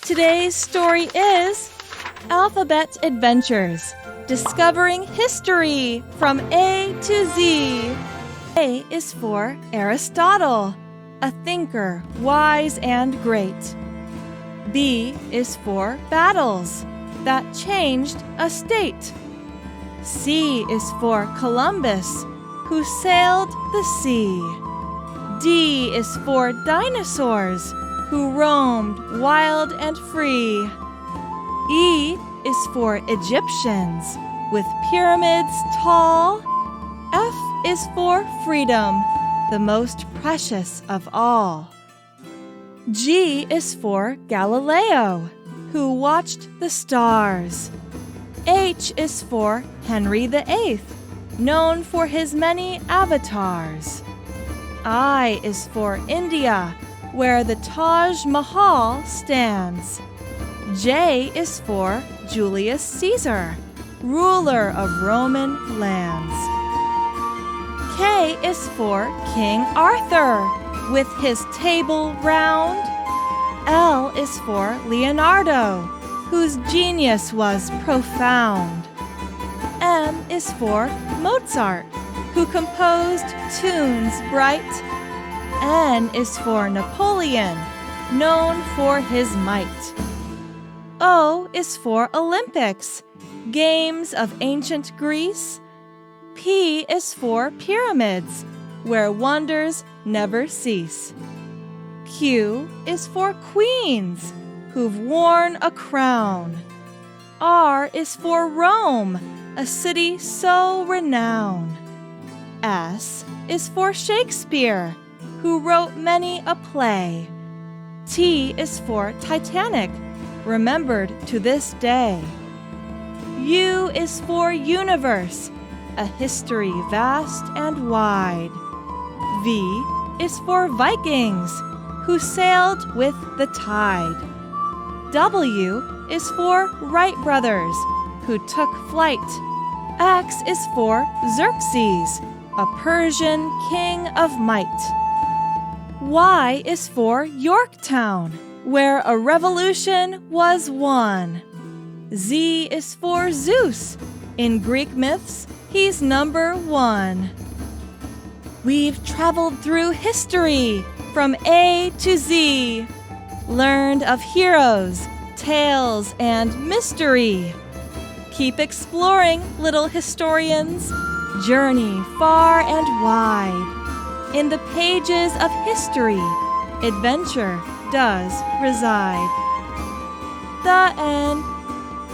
Today's story is Alphabet Adventures, Discovering History from A to Z. A is for Aristotle, a thinker wise and great. B is for battles that changed a state. C is for Columbus, who sailed the sea. D is for dinosaurs, who roamed wild and free. E is for Egyptians, with pyramids tall. F is for freedom, the most precious of all. G is for Galileo, who watched the stars. H is for Henry VIII, known for his many avatars. I is for India, where the Taj Mahal stands. J is for Julius Caesar, ruler of Roman lands. K is for King Arthur, with his table round. L is for Leonardo, whose genius was profound. M is for Mozart, who composed tunes bright. N is for Napoleon, known for his might. O is for Olympics, games of ancient Greece. P is for pyramids, where wonders never cease. Q is for queens, who've worn a crown. R is for Rome, a city so renowned. S is for Shakespeare, who wrote many a play. T is for Titanic, remembered to this day. U is for universe, a history vast and wide. V is for Vikings, who sailed with the tide. W is for Wright brothers, who took flight. X is for Xerxes, a Persian king of might. Y is for Yorktown, where a revolution was won. Z is for Zeus. In Greek myths, he's number one. We've traveled through history from A to Z, learned of heroes, tales, and mystery. Keep exploring, little historians. Journey far and wide. In the pages of history, adventure does reside. The end.